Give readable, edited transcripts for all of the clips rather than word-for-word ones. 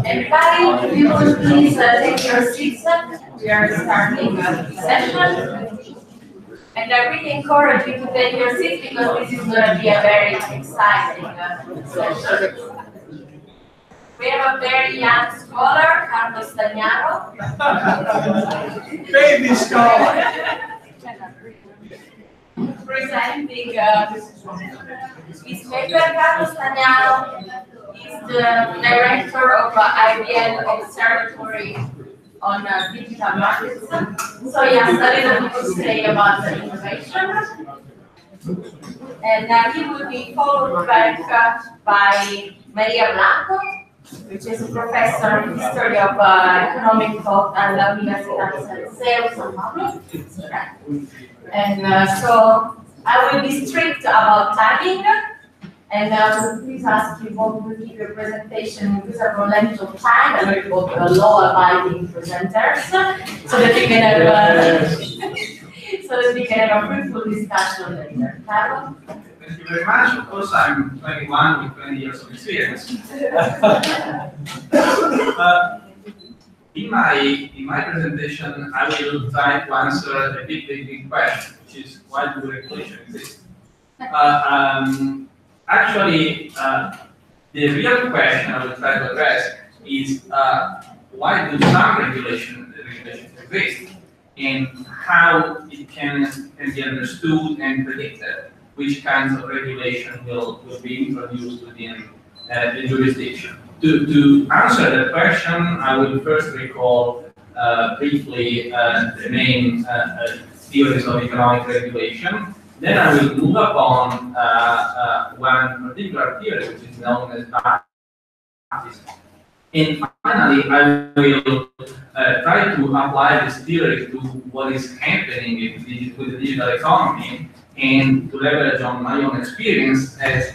Everybody, if you would please take your seats. We are starting the session. And I really encourage you to take your seats because this is going to be a very exciting session. We have a very young scholar, Carlo Stagnaro. Baby scholar! Presenting his paper. Carlo Stagnaro is the director of IBM Observatory on digital markets. So he has a little bit to say about the innovation. And he will be followed back by Maria Blanco, which is a professor in history of economic thought at the Mises2018. And so I will be strict about timing. And I will please ask you both to give your presentation with a length of time, and we both law-abiding presenters, so that we can have a fruitful discussion later. Carlo? Thank you very much. Of course, I'm 21 with 20 years of experience. In my presentation, I will try to answer a big question, which is why do regulation exist? Actually, the real question I will try to address is why do some regulations exist, and how it can be understood and predicted which kinds of regulation will be introduced within the jurisdiction. To answer that question, I will first recall briefly the main theories of economic regulation. Then I will move upon one particular theory, which is known as practice. And finally, I will try to apply this theory to what is happening with the digital economy, and to leverage on my own experience as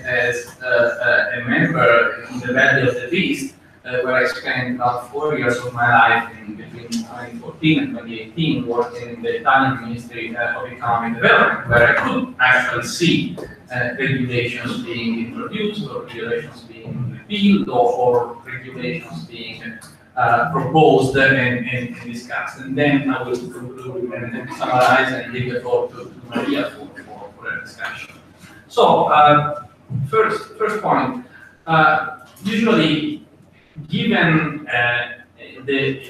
a member in the Valley of the Beast, where I spent about 4 years of my life between 2014 and 2018 working in the Italian Ministry of Economic Development, where I could actually see regulations being introduced, or regulations being repealed, or regulations being proposed and discussed. And then I will conclude and summarize and give the floor to Maria for a discussion. So, first point, usually, given an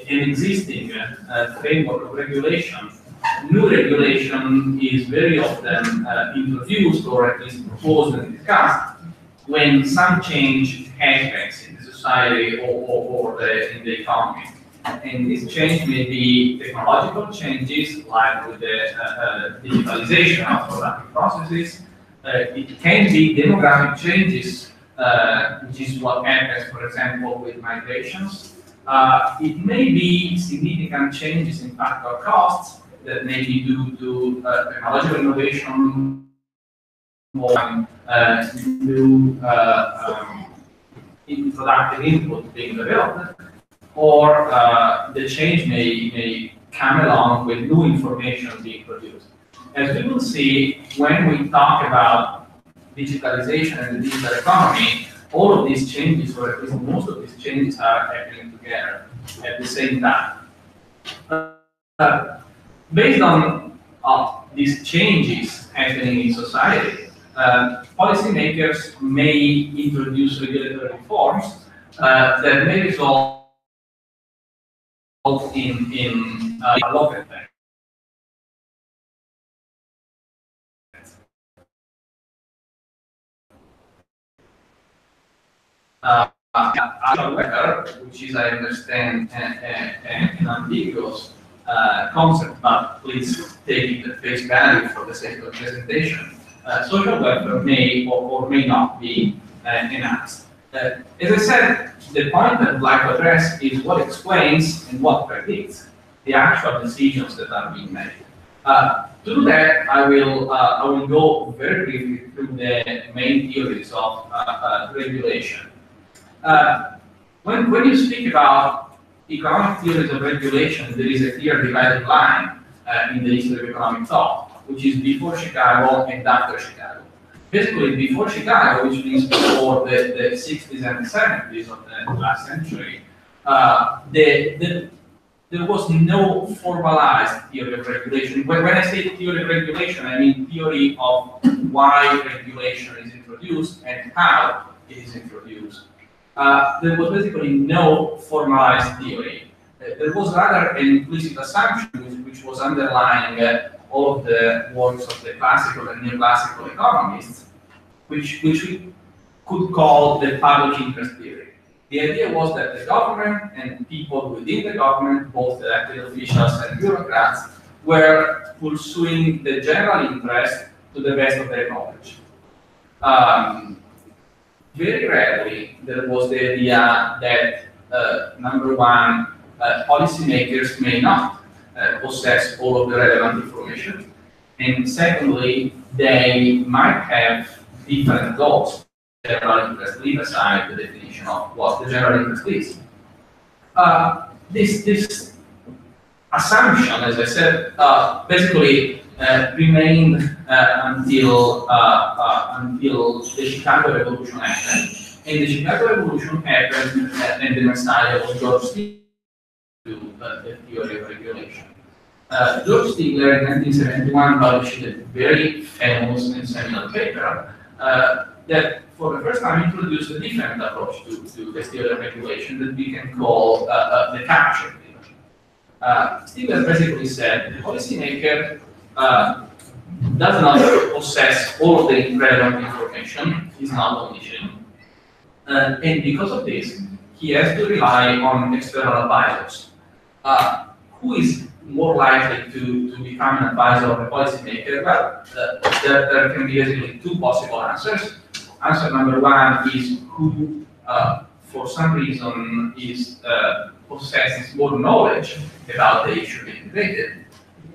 existing framework of regulation, new regulation is very often introduced, or at least proposed and discussed, when some change happens in the society or in the economy. And this change may be technological changes, like with the digitalization of productive processes. It can be demographic changes, which is what happens, for example, with migrations. It may be significant changes in factor costs that may be due to technological innovation, or new productive input being developed, or the change may come along with new information being produced. As we will see, when we talk about digitalization and the digital economy, all of these changes, or at least most of these changes, are happening together at the same time. Based on these changes happening in society, policymakers may introduce regulatory reforms that may result in local effects. However, which is, I understand, an ambiguous concept, but please take it at face value for the sake of presentation. Social welfare may or may not be enhanced. As I said, the point that I'd like to address is what explains and what predicts the actual decisions that are being made. To do that, I will go very briefly through the main theories of regulation. When you speak about economic theories of regulation, there is a clear divided line in the history of economic thought, which is before Chicago and after Chicago. Basically, before Chicago, which means before the 60s and 70s of the last century, there was no formalized theory of regulation. When I say theory of regulation, I mean theory of why regulation is introduced and how it is introduced. There was basically no formalized theory. There was rather an implicit assumption which was underlying all of the works of the classical and neoclassical economists, which we could call the public interest theory. The idea was that the government and people within the government, both elected officials and bureaucrats, were pursuing the general interest to the best of their knowledge. Very rarely there was the idea that, number one, policymakers may not possess all of the relevant information, and secondly, they might have different goals. General interest, leave aside the definition of what the general interest is. This assumption, as I said, basically remained until the Chicago Revolution happened. And the Chicago Revolution happened, and the Messiah was George Stigler to the theory of regulation. George Stigler in 1971 published a very famous and seminal paper that for the first time introduced a different approach to the theory of regulation that we can call the capture theory. Stigler basically said the policymaker does not possess all of the relevant information, he's not omniscient, and because of this, he has to rely on external advisors. Who is more likely to become an advisor of a policymaker? Well, there can be basically two possible answers. Answer number one is who, for some reason, possesses more knowledge about the issue being debated.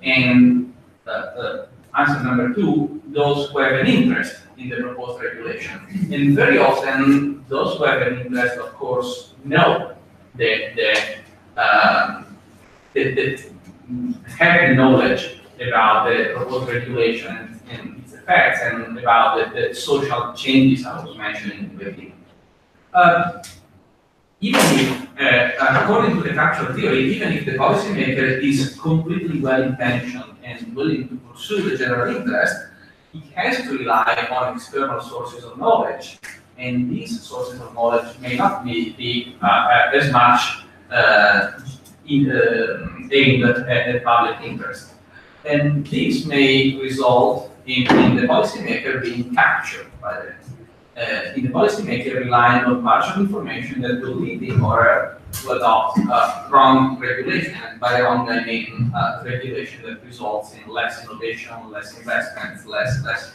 And answer number two, those who have an interest in the proposed regulation. And very often, those who have an interest, of course, know have knowledge about the proposed regulation and its effects and about the social changes I was mentioning in the beginning. Even if, according to the capture theory, even if the policymaker is completely well-intentioned and willing to pursue the general interest, he has to rely on external sources of knowledge. And these sources of knowledge may not be as much aimed at public interest. And this may result in the policymaker being captured by them. In the policymaker relying on partial information that will lead him or to adopt wrong regulation. And by wrong, I mean regulation that results in less innovation, less investments, less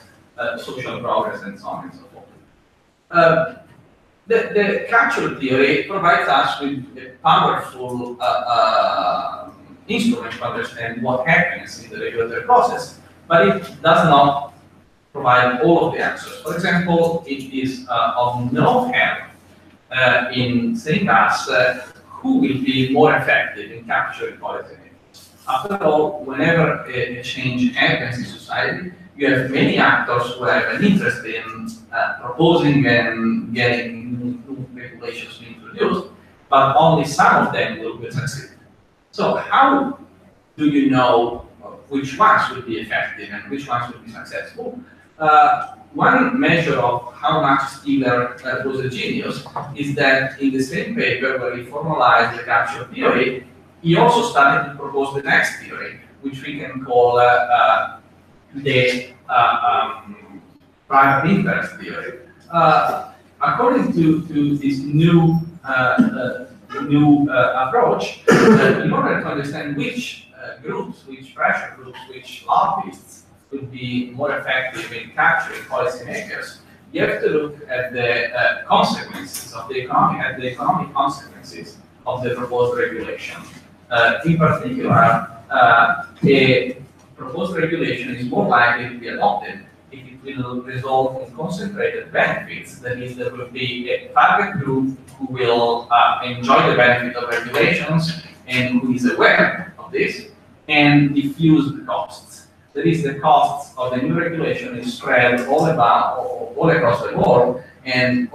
social progress, and so on and so forth. The capture theory provides us with a powerful instrument to understand what happens in the regulatory process, but it does not provide all of the answers. For example, it is of no help in saying us who will be more effective in capturing policymakers. After all, whenever a change happens in society, you have many actors who have an interest in proposing and getting new regulations introduced, but only some of them will succeed. So how do you know which ones will be effective and which ones will be successful? One measure of how much Stigler was a genius is that in the same paper where he formalized the capture theory, he also started to propose the next theory, which we can call the private interest theory. According to this new approach, in order to understand which groups, which pressure groups, which lobbyists could be more effective in capturing policymakers, you have to look at the consequences of the economic consequences of the proposed regulation. In particular, a proposed regulation is more likely to be adopted if it will result in concentrated benefits. That is, there will be a target group who will enjoy the benefit of regulations and who is aware of this, and diffuse the costs. That is, the costs of the new regulation is spread all across the world, and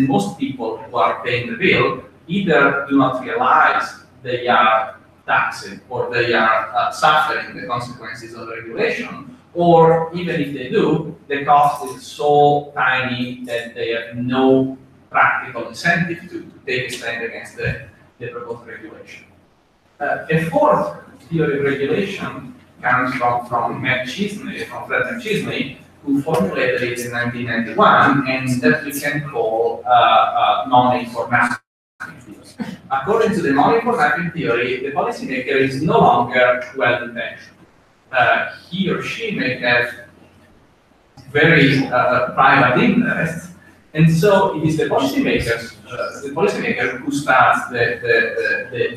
most people who are paying the bill either do not realize they are taxed or they are suffering the consequences of the regulation, or even if they do, the cost is so tiny that they have no practical incentive to take a stand against the proposed regulation. A fourth theory of regulation comes from Fred Mises2018, who formulated it in 1991, and that we can call money for nothing theory. According to the money for nothing theory, the policymaker is no longer well-intentioned. He or she may have very private interests, and so it is the policymaker who starts the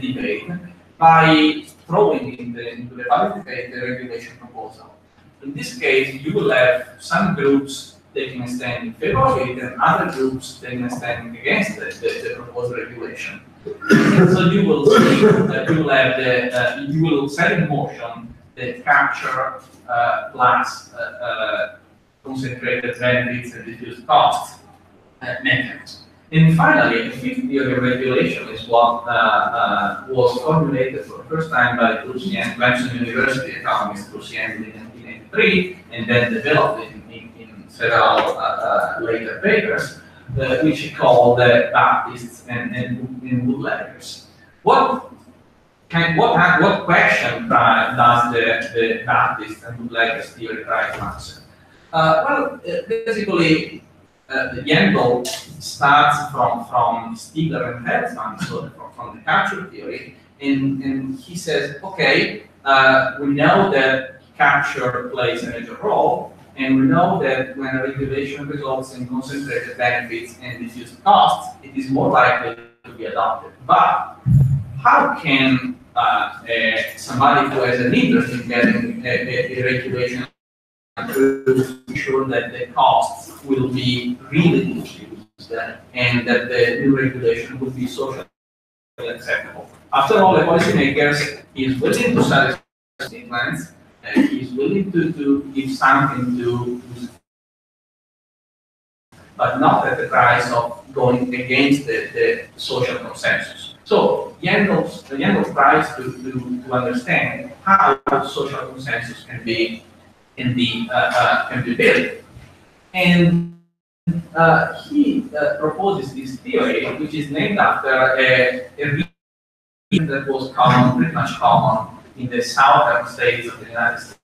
debate by throwing into the public debate the regulation proposal. In this case, you will have some groups taking a stand in favor of it and other groups taking a stand against the proposed regulation. And so you will see that you will set in motion the capture plus concentrated benefits and diffuse costs mechanism. And finally, the fifth theory of regulation is what was formulated for the first time by Clemson University economist Lucien in 1983, and then developed in several later papers, which he called the Baptists and bootleggers. What question does the Baptist and bootleggers theory try to answer? Basically, Yandel starts from Stigler and Feldman, so from the capture theory, and he says, okay, we know that capture plays a major role, and we know that when a regulation results in concentrated benefits and diffused costs, it is more likely to be adopted. But how can somebody who has an interest in getting a regulation to ensure that the costs will be really diffused and that the new regulation will be socially acceptable? After all, the policymakers is willing to satisfy statements, is willing to give something to, but not at the price of going against the social consensus. So Yandel tries to understand how social consensus can be built, and he proposes this theory, which is named after a region that was pretty much common in the southern states of the United States,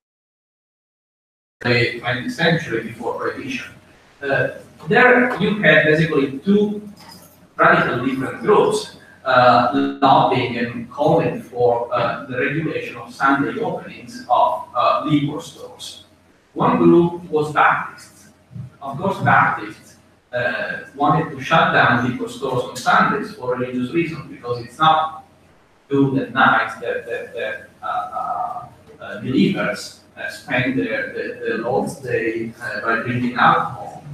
the 20th century before Prohibition. There you had basically two radically different groups lobbying and calling for the regulation of Sunday openings of liquor stores. One group was Baptists. Of course, Baptists wanted to shut down liquor stores on Sundays for religious reasons, because it's not good at night that believers spend the Lord's Day by drinking alcohol.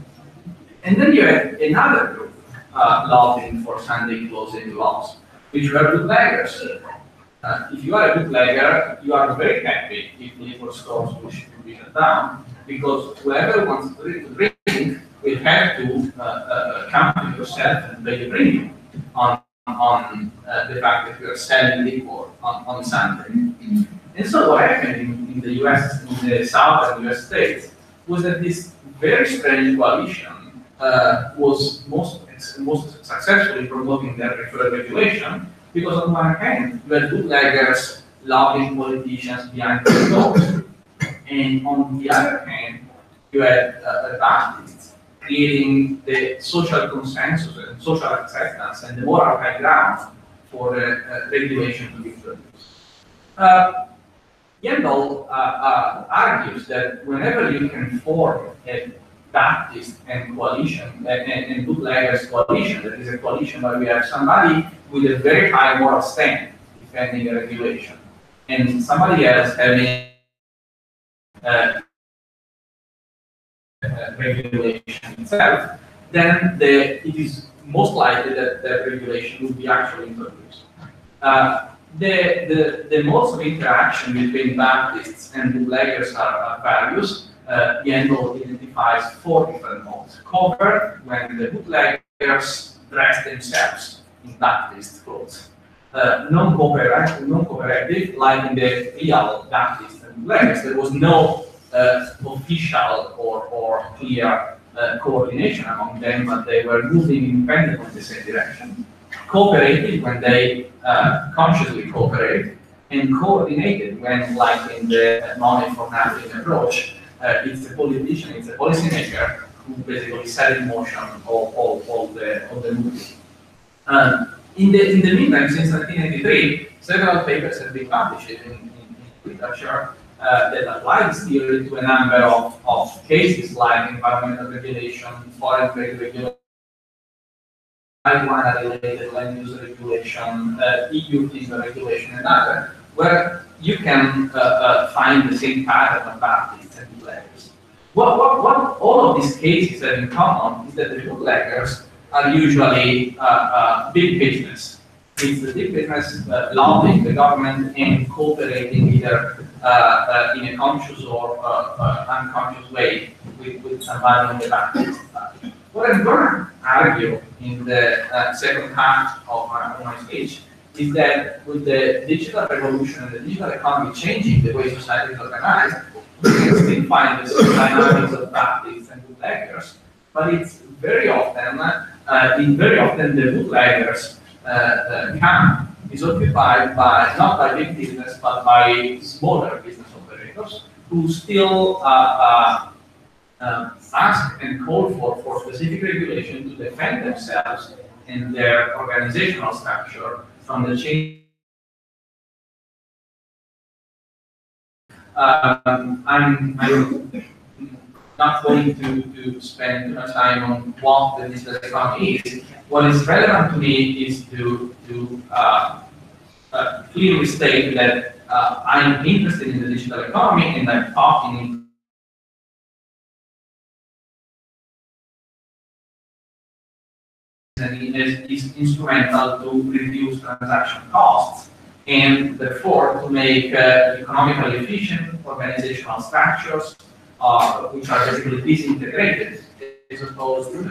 And then you have another group lobbying for Sunday closing laws, which were bootleggers. If you are a bootlegger, you are very happy if liquor stores will be shut down, because whoever wants to drink will have to come to yourself and pay the premium on the fact that you are selling liquor on Sunday. And so what happened in the US, in the southern US states, was that this very strange coalition was most successfully promoting their preferred regulation, because on one hand, you had bootleggers lobbying politicians behind the doors, and on the other hand, you had Baptists creating the social consensus and social acceptance and the moral high ground for the regulation to be produced. Yandel argues that whenever you can form a Baptist and coalition and bootleggers coalition. That is a coalition where we have somebody with a very high moral stand defending a regulation, and somebody else having regulation itself. Then it is most likely that that regulation will be actually introduced. The modes of interaction between Baptists and bootleggers are various. The handbook identifies 4 different modes. Covert, when the bootleggers dress themselves in Baptist clothes. Non-cooperative, like in the real Baptist and bootleggers, there was no official or clear coordination among them, but they were moving independently in the same direction. Cooperative, when they consciously cooperate, and coordinated, when, like in the money for nothing approach, it's a politician, it's a policymaker who basically set in motion all the movement. In the meantime, since 1993, several papers have been published in literature that apply this theory to a number of cases like environmental regulation, foreign trade regulation, marijuana-related land use regulation, EU timber regulation, and other, where you can find the same pattern of Baptists and bootleggers. What all of these cases have in common is that the bootleggers are usually big business. It's the big business lobbying the government and cooperating either in a conscious or unconscious way with somebody on the Baptist side. What I'm going to argue in the second half of my speech is that with the digital revolution and the digital economy changing the way society is organized, we can still find the same dynamics of Baptists and bootleggers, but it's very often, the bootleggers camp is occupied by, not by big business, but by smaller business operators who still ask and call for specific regulation to defend themselves and their organizational structure from the change. I'm not going to spend too much time on what the digital economy is. What is relevant to me is to clearly state that I'm interested in the digital economy and I'm talking is instrumental to reduce transaction costs and therefore to make economically efficient organizational structures which are basically disintegrated as opposed to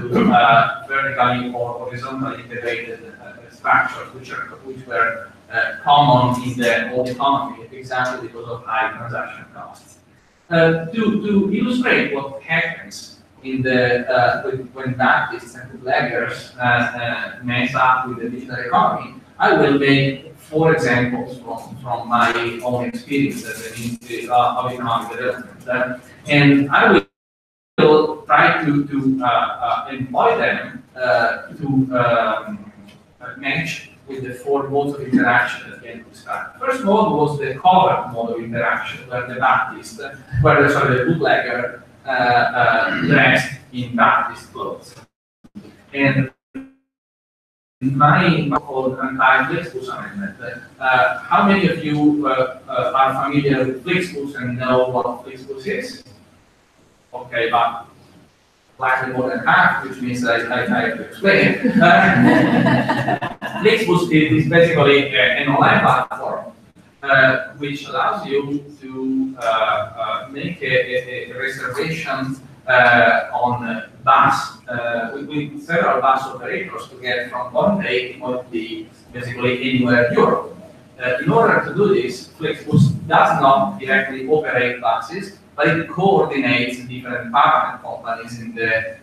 vertically or horizontally integrated structures which were common in the old economy exactly because of high transaction costs. To illustrate what happens in the when Baptists and bootleggers mess up with the digital economy, I will make 4 examples from my own experience as an institute of economic development, and I will try to employ them to match with the 4 modes of interaction that Ken described. First mode was the covert mode of interaction, where the bootlegger dressed in Baptist clothes. And my called anti-Flixbus amendment. How many of you are familiar with Flixbus and know what Flixbus is? Okay, but likely more than half, which means I have to explain. Flixbus is basically an online platform which allows you to make a reservation on a bus with several bus operators to get from Bombay to basically anywhere in Europe. In order to do this, Flixbus does not directly operate buses, but it coordinates different partner companies in the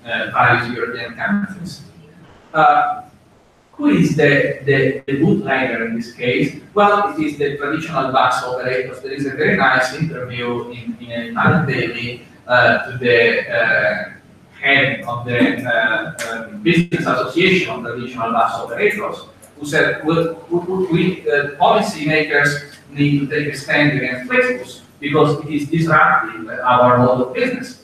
various European countries. Who is the bootlegger in this case? Well, it is the traditional bus operators. There is a very nice interview in an Italian daily to the head of the Business Association of Traditional Bus Operators, who said, we policy makers need to take a stand against Flixbus because it is disrupting our mode of business.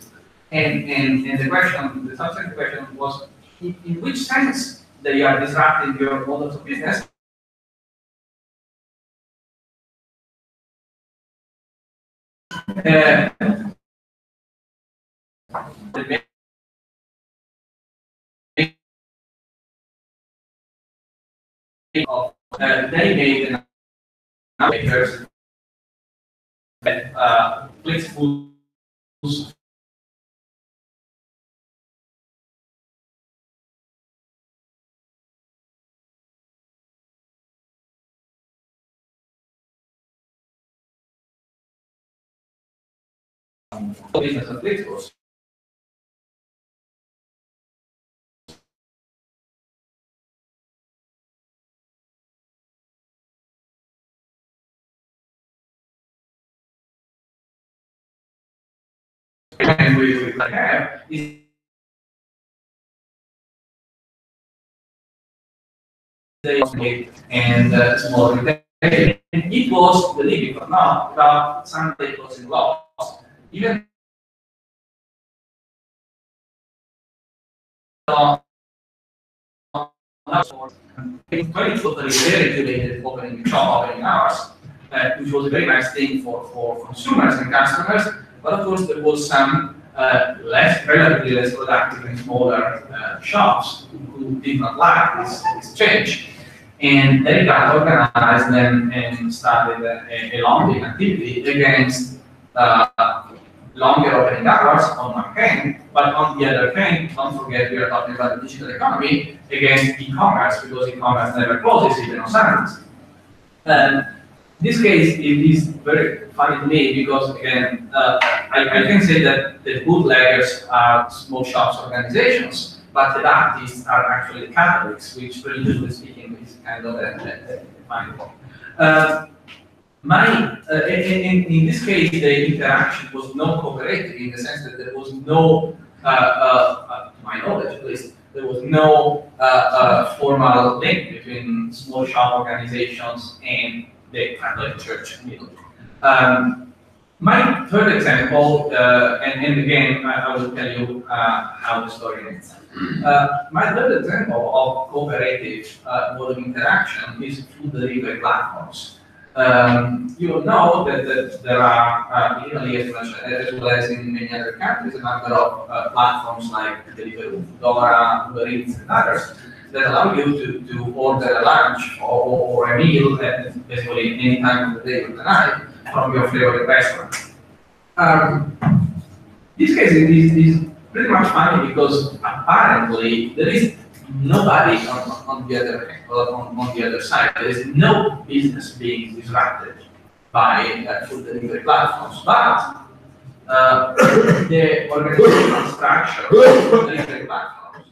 And the subsequent question was, in which sense they are disrupting your models of business? The of they made an makers that flexible business and flexibles. And we have is and small retail. And it was, believe it or not, about some was in loss. Even though it's totally very regulated opening shop opening hours, which was a very nice thing for consumers and customers. But of course, there was some relatively less productive and smaller shops who did not like this change. And they got organized and started a lobbying activity against longer opening hours on one hand, but on the other hand, don't forget we are talking about the digital economy against e-commerce, because e-commerce never closes even on Saturdays. In this case, it is very funny to me because, again, I can say that the bootleggers are small shops organizations, but the artists are actually Catholics, which, religiously speaking, is kind of a funny point. In this case, the interaction was not cooperative in the sense that there was no, to my knowledge at least, there was no formal link between small shop organizations and the Catholic Church middle. My third example, and again, I will tell you how the story ends. My third example of cooperative mode of interaction is food delivery platforms. You will know that there are, in Italy as well as in many other countries, a number of platforms like Deliveroo, Foodora, Uber Eats, and others that allow you to order a lunch or a meal at basically any time of the day or the night from your favorite restaurant. This case is pretty much funny because apparently there is nobody on the other hand, on the other side. There is no business being disrupted by food delivery platforms, but the organizational structure of food delivery platforms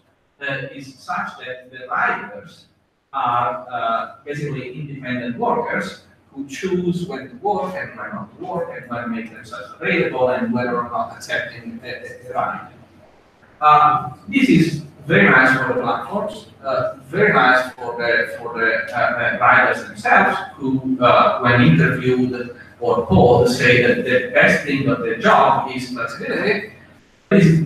is such that the riders are basically independent workers who choose when to work and when not to work and when to make themselves available and whether or not accepting a ride. This is very nice for the platforms, very nice for the riders themselves, who, when interviewed or told, say that the best thing of their job is flexibility. This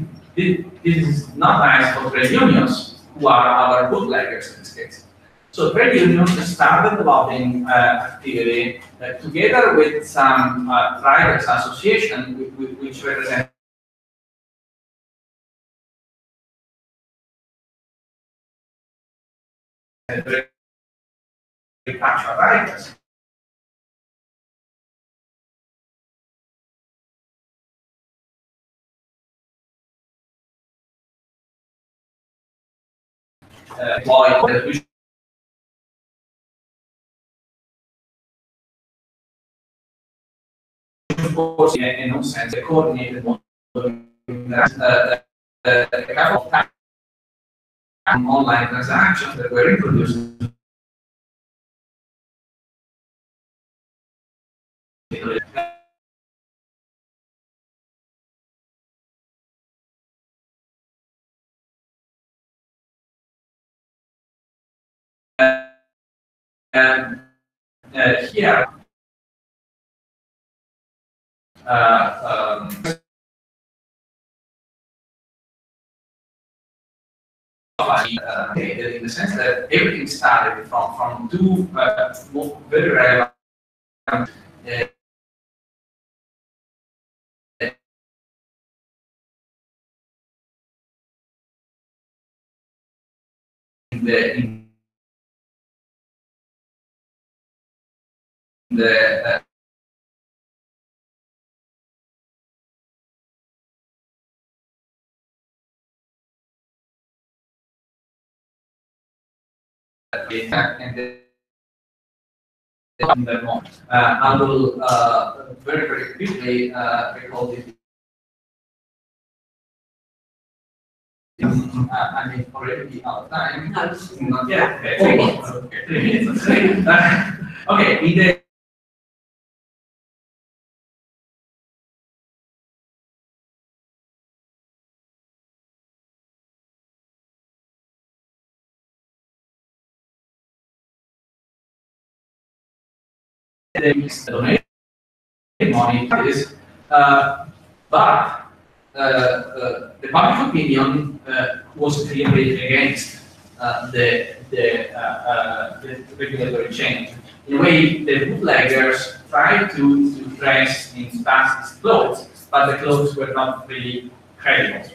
is not nice for trade unions, who are our bootleggers in this case. So trade unions started the lobbying activity together with some riders association, which represent actual riders. Which of course, in no sense, a coordinated one. A couple of online transactions that were introduced and here in the sense that everything started from two very relevant in the and in the moment. I will very, very quickly recall this. I mean, already out of time. No. Not yet. Okay. 3 minutes. Okay, 3 minutes. Okay, in the donation money is, but the public opinion was clearly against the regulatory change. In a way, the bootleggers tried to dress in fancy clothes, but the clothes were not really credible.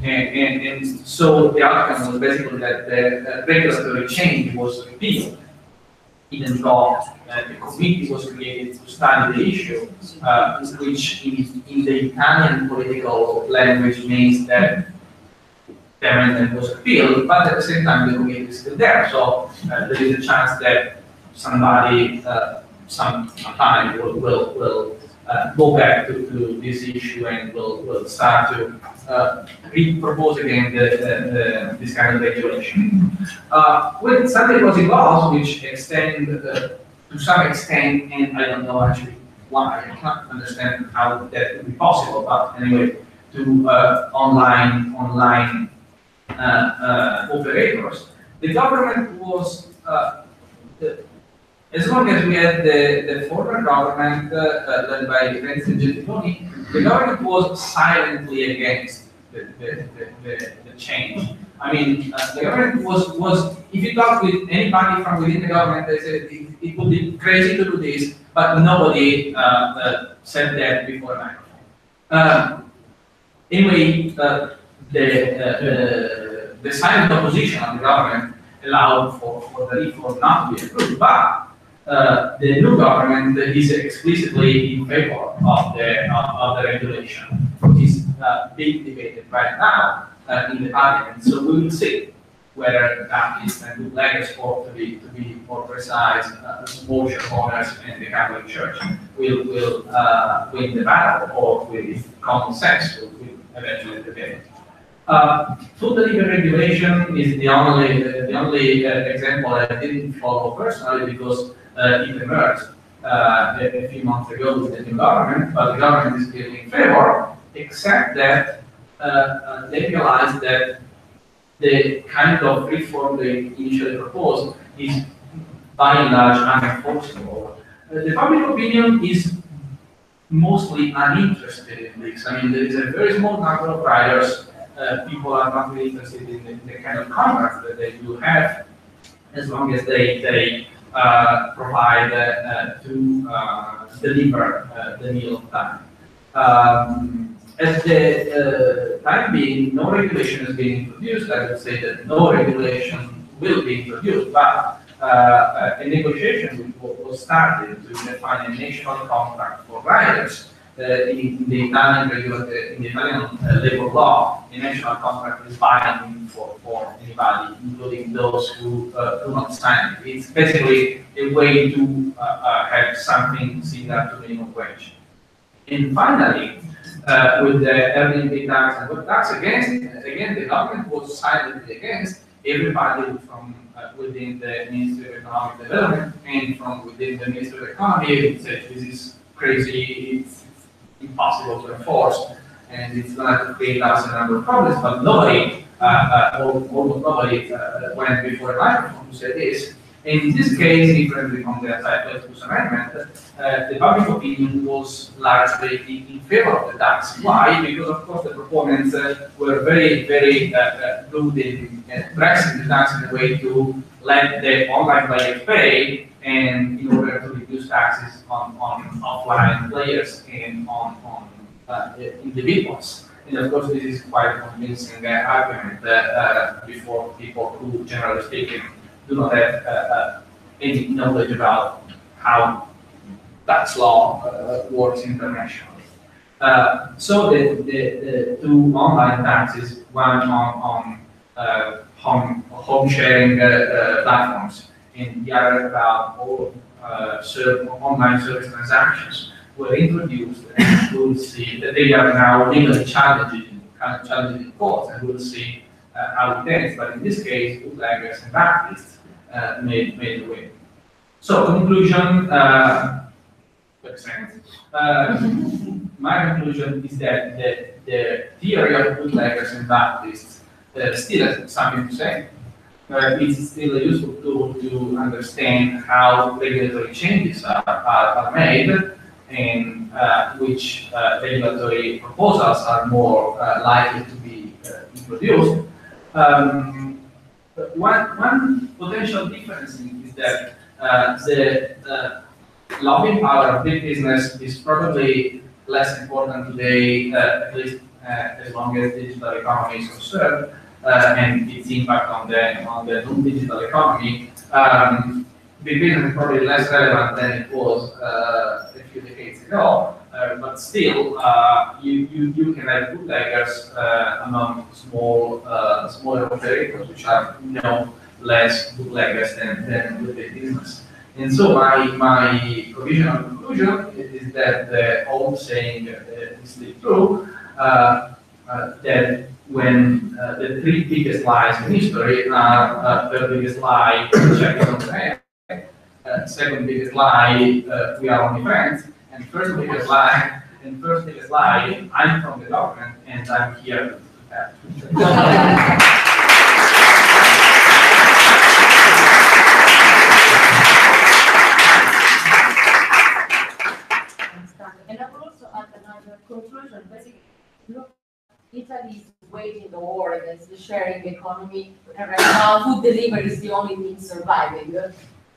And so the outcome was basically that the regulatory change was repealed, even though the committee was created to study the issue, which in the Italian political language means that the amendment was repealed, but at the same time the committee is still there. So there is a chance that somebody sometime will go back to this issue and will start to propose again this kind of regulation. With some deposit laws which extend to some extent, and I don't know actually why, I can't understand how that would be possible, but anyway, to online operators. The government was, as long as we had the former government led by Mises2018, the government was silently against the change. I mean, the government was, if you talk with anybody from within the government, they said it would be crazy to do this, but nobody said that before a microphone. Anyway, the silent opposition of the government allowed for the reform not to be approved, but the new government is explicitly in favor of the regulation, which is being debated right now in the parliament. So we will see whether Baptists and bootleggers, or to be more precise, small church owners and the Catholic Church will win the battle, or with common sense will eventually debate. Food delivery regulation is the only example I didn't follow personally, because it emerged a few months ago with the new government, but the government is still in favor, except that they realized that the kind of reform they initially proposed is by and large unenforceable. The public opinion is mostly uninterested in this. I mean, there is a very small number of riders. People are not really interested in the kind of contract that they do have, as long as they provide to deliver the meal on time. At the time being, no regulation is being introduced. I would say that no regulation will be introduced, but a negotiation was started to define a national contract for riders. In the Italian labor law, a national contract is binding for anybody, including those who do not sign it. It's basically a way to have something similar to minimum wage. And finally, with the Airbnb tax and web tax, again, the government was silently against. Everybody from within the Ministry of Economic Development and from within the Ministry of Economy said this is crazy, it's impossible to enforce, and it's going to create us a number of problems. But nobody, almost nobody, went before a microphone to say this. In this case, differently from the anti-Cletus amendment, the public opinion was largely in favor of the tax. Why? Because, of course, the proponents were very, very good in pressing the tax in a way to let the online players pay, and in order to reduce taxes on offline players and on individuals. And of course, this is quite a convincing argument before people who, generally speaking, do not have any knowledge about how tax law works internationally. So the two online taxes, one on home sharing platforms, and the other about all online service transactions, were introduced, and we'll see that they are now legally challenged in court, and we'll see how it ends. But in this case, bootleggers and backlists made the way. So conclusion, my conclusion is that the theory of bootleggers and backlists still has something to say. It's still a useful tool to understand how regulatory changes are made, and which regulatory proposals are more likely to be introduced. One potential difference is that the lobbying power of big business is probably less important today, at least as long as digital economy is concerned, and its impact on the non-digital economy. Big business is probably less relevant than it was a few decades ago, but still, you can have bootleggers among smaller operators, which are less bootleggers than the big business. And so my provisional conclusion is that the old saying is still true, that when the three biggest lies in history are the biggest lie, check on the head, second biggest lie, we are only friends, and first biggest lie, I'm from the government and I'm here to help. And I would also add another conclusion. Basically, look, Italy is waging the war against the sharing economy, and right now food delivery is the only thing surviving.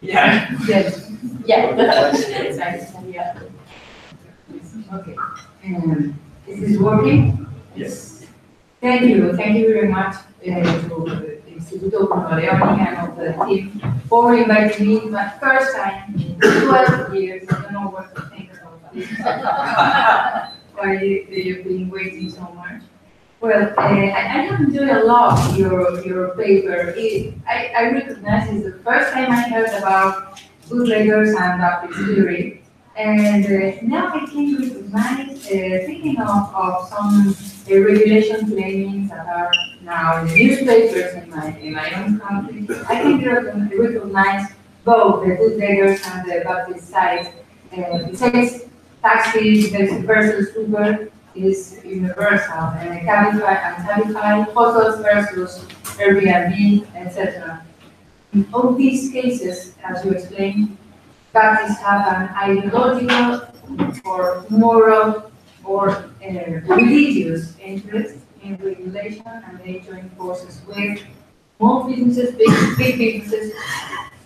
Yeah. Yes. Yeah. Exactly. Yeah. Okay. Is this working? Yes. Thank you very much to the Instituto Leoni and of the team for inviting me my first time in 12 years. I don't know what to think about this. Why you've been waiting so much. Well, I have enjoyed a lot your paper. I recognize it's the first time I heard about bootleggers and backlist theory. And now I can recognize, thinking of some regulation claims that are now in the newspapers in my own country, I can recognize both the bootleggers and the backlist sides. It says taxis versus Uber is universal, and Cabify, hotels versus Airbnb, etc. In all these cases, as you explained, parties have an ideological or moral or religious interest in regulation, and they join forces with small businesses, big businesses,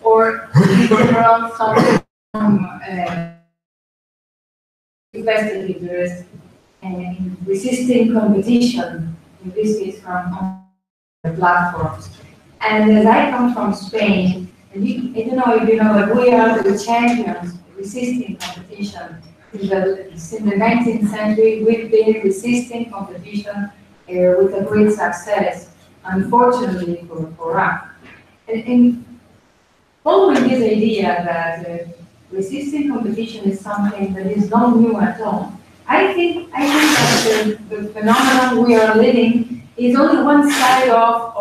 or in general some vested interest in resisting competition, in this case from platforms. And as I come from Spain, and I don't know if you know that we are the champions resisting competition. Since the 19th century, we've been resisting competition with a great success, unfortunately for us. And following this idea that resisting competition is something that is not new at all, I think that the phenomenon we are living is only one side of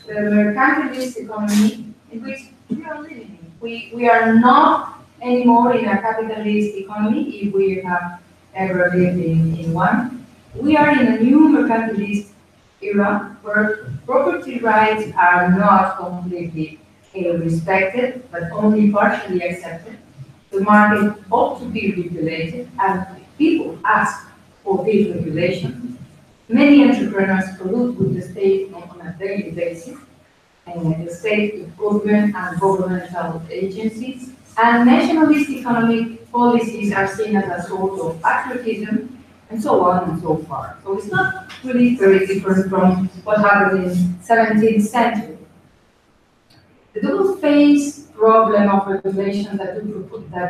the mercantilist economy in which we are living. We are not anymore in a capitalist economy, if we have ever lived in one. We are in a new mercantilist era where property rights are not completely respected, but only partially accepted. The market ought to be regulated, and people ask for this regulation. Many entrepreneurs collude with the state on a daily basis, and the state, government, and governmental agencies, and nationalist economic policies are seen as a sort of patriotism, and so on and so forth. So it's not really very different from what happened in 17th century. The double-faced problem of regulation that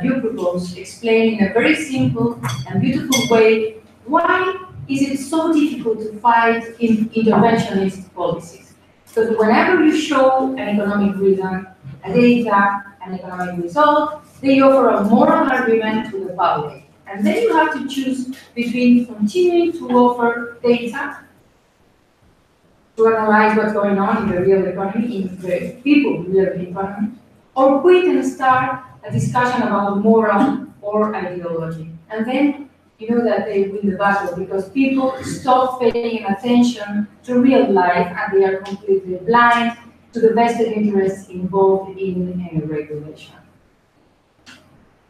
you propose explain in a very simple and beautiful way why is it so difficult to fight interventionist policies. Because whenever you show an economic reason, a data, an economic result, they offer a moral argument to the public. And then you have to choose between continuing to offer data to analyze what's going on in the real economy, in the people's real economy, or quit and start a discussion about moral or ideology. And then you know that they win the battle because people stop paying attention to real life and they are completely blind to the vested interests involved in regulation.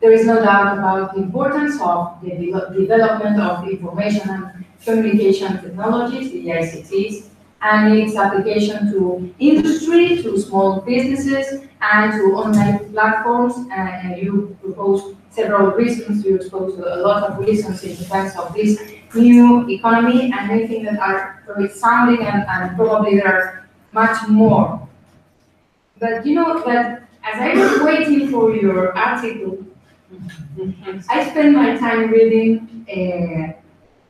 There is no doubt about the importance of the development of information and communication technologies, the ICTs, and its application to industry, to small businesses, and to online platforms. And you propose several reasons, you expose a lot of reasons in defense of this new economy, and I think that are very sounding, and probably there are much more. But you know that as I was waiting for your article, I spent my time reading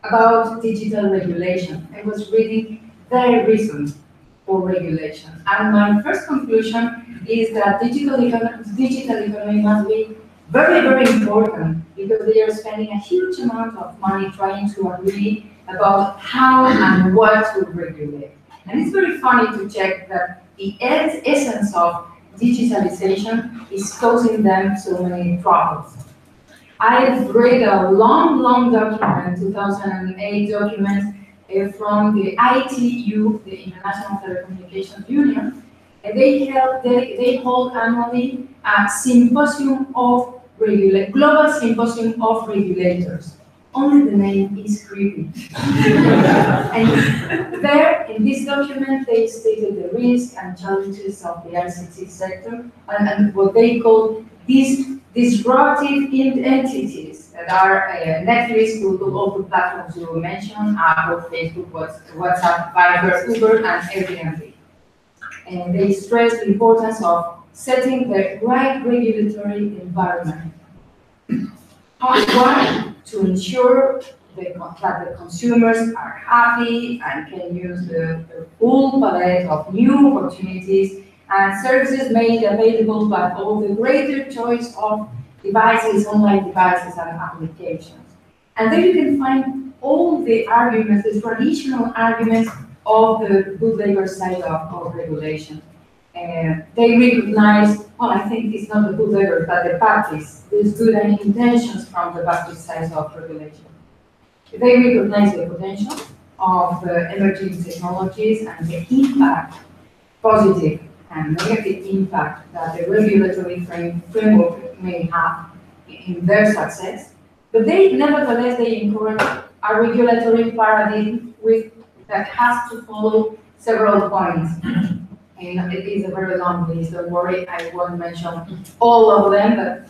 about digital regulation. I was reading the reasons for regulation. And my first conclusion is that digital economy must be very, very important because they are spending a huge amount of money trying to agree about how and what to regulate. And it's very funny to check that the essence of digitalization is causing them so many troubles. I've read a long, long document, 2008 document from the ITU, the International Telecommunications Union, and they hold annually a symposium of global symposium of regulators. Only the name is creepy. And there, in this document, they stated the risks and challenges of the ICT sector and what they call these disruptive entities that are Netflix, Google, all the platforms you mentioned, Apple, Facebook, WhatsApp, Viber, Uber, and Airbnb. And they stress the importance of setting the right regulatory environment. One, to ensure that the consumers are happy and can use the full palette of new opportunities and services made available by all the greater choice of devices, online devices, and applications. And then you can find all the arguments, the traditional arguments of the bootlegger side of regulation. They recognize, well, I think it's not the bootlegger, but the Baptists. There's good intentions from the Baptist side of regulation. They recognize the potential of emerging technologies and the impact, positive and negative impact that the regulatory framework may have in their success. But nevertheless, they encourage a regulatory paradigm that has to follow several points. And it is a very long list, don't worry, I won't mention all of them, but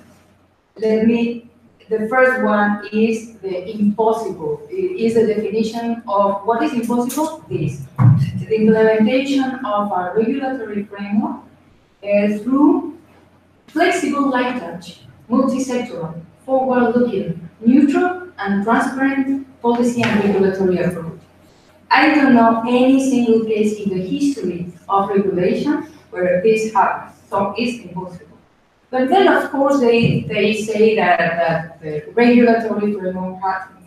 the first one is the impossible. It is a definition of what is impossible. This, the implementation of a regulatory framework through flexible light touch, multi-sectoral, forward-looking, neutral and transparent policy and regulatory approach. I don't know any single case in the history of regulation where this happens, so it's impossible. But then, of course, they say that the regulatory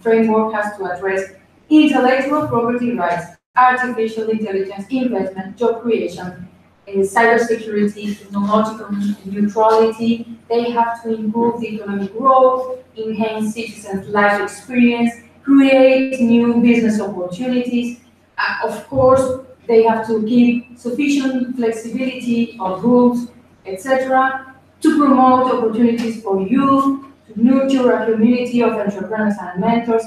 framework has to address intellectual property rights, artificial intelligence, investment, job creation, cybersecurity, technological neutrality. They have to improve the economic growth, enhance citizens' life experience, create new business opportunities. Of course, they have to keep sufficient flexibility of rules etc., to promote opportunities for youth, to nurture a community of entrepreneurs and mentors.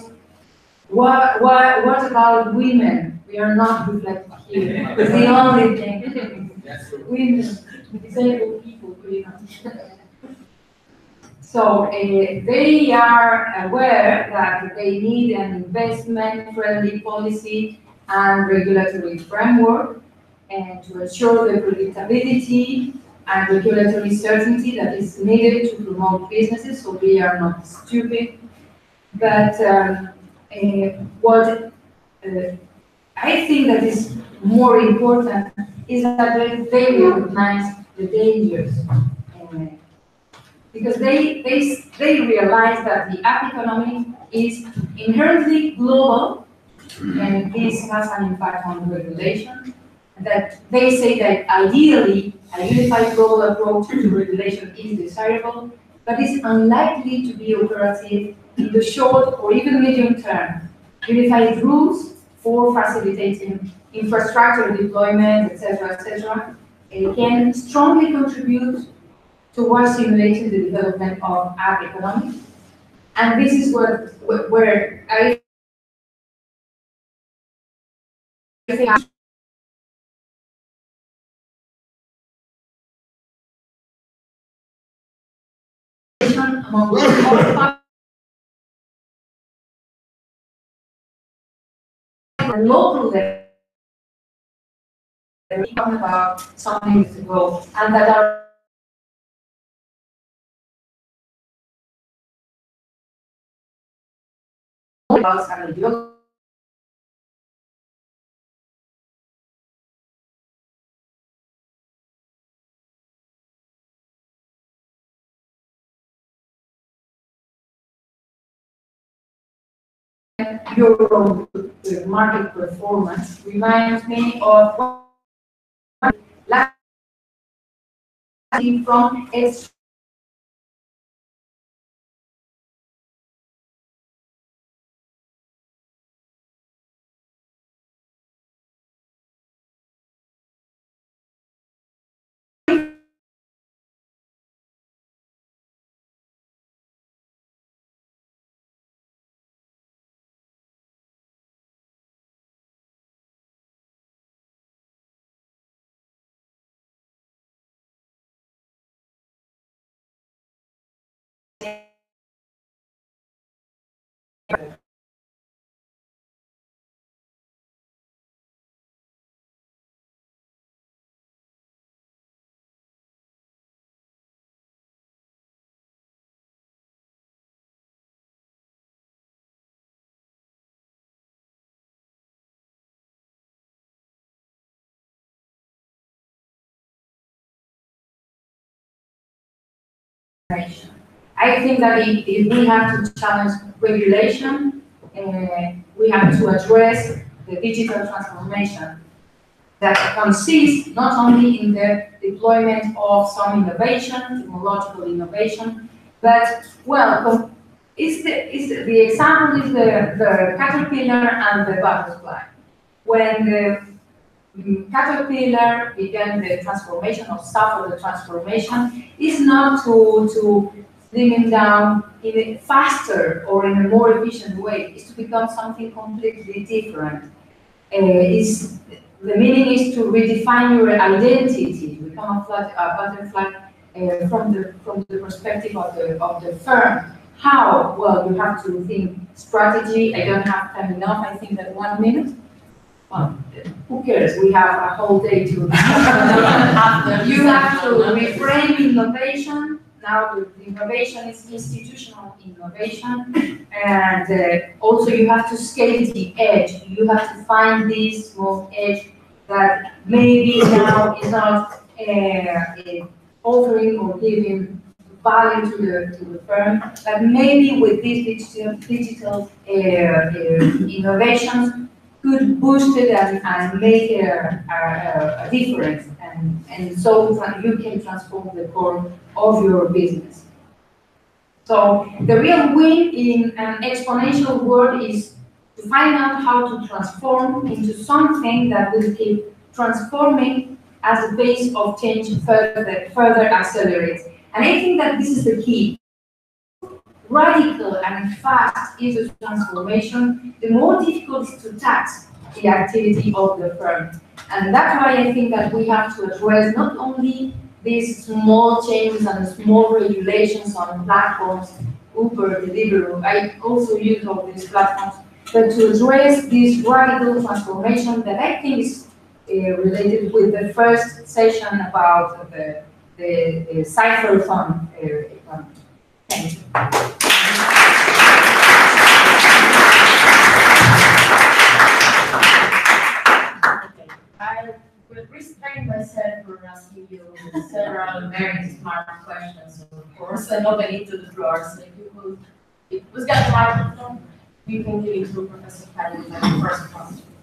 What about women? We are not reflected here. It's the only thing. Women, disabled people, pretty much. So they are aware that they need an investment-friendly policy and regulatory framework, and to ensure the predictability and regulatory certainty that is needed to promote businesses, so we are not stupid. But what I think that is more important is that they recognize the dangers. Because they realize that the app economy is inherently global, and this has an impact on regulation. That they say that ideally a unified global approach to regulation is desirable, but is unlikely to be operative in the short or even medium term. Unified rules for facilitating infrastructure deployment, etc., can strongly contribute towards stimulating the development of app economy. And this is where I think among all and local level, we talked about some years ago, and that are your own market performance reminds me of from its I think that if we have to challenge regulation, we have to address the digital transformation that consists not only in the deployment of some innovation, technological innovation, but, well, the example is the caterpillar and the butterfly. When the caterpillar began the transformation of software, the transformation is not to slim it down in a faster or in a more efficient way. It's to become something completely different. The meaning is to redefine your identity, to become a butterfly from the perspective of the firm. How? Well, you have to think strategy. I don't have time enough. I think that 1 minute. Well, who cares? We have a whole day to. You have to reframe innovation. Now the innovation is institutional innovation, and also you have to scale the edge. You have to find this small edge that maybe now is not offering or giving value to the firm, but maybe with these digital innovations could boost it and make a difference, and so you can transform the core of your business. So the real win in an exponential world is to find out how to transform into something that will keep transforming as the pace of change further accelerates. And I think that this is the key. Radical and fast is the transformation, the more difficult it is to tax the activity of the firm. And that's why I think that we have to address not only these small changes and small regulations on platforms, Uber, Deliveroo, I also use all these platforms, but to address this radical transformation that I think is related with the first session about the cipher fund economy. Thank you. I will restrain myself from asking you several very smart questions, of course, and open to the floor. So if who's got the microphone, you can give it to Professor Carlo for the first question.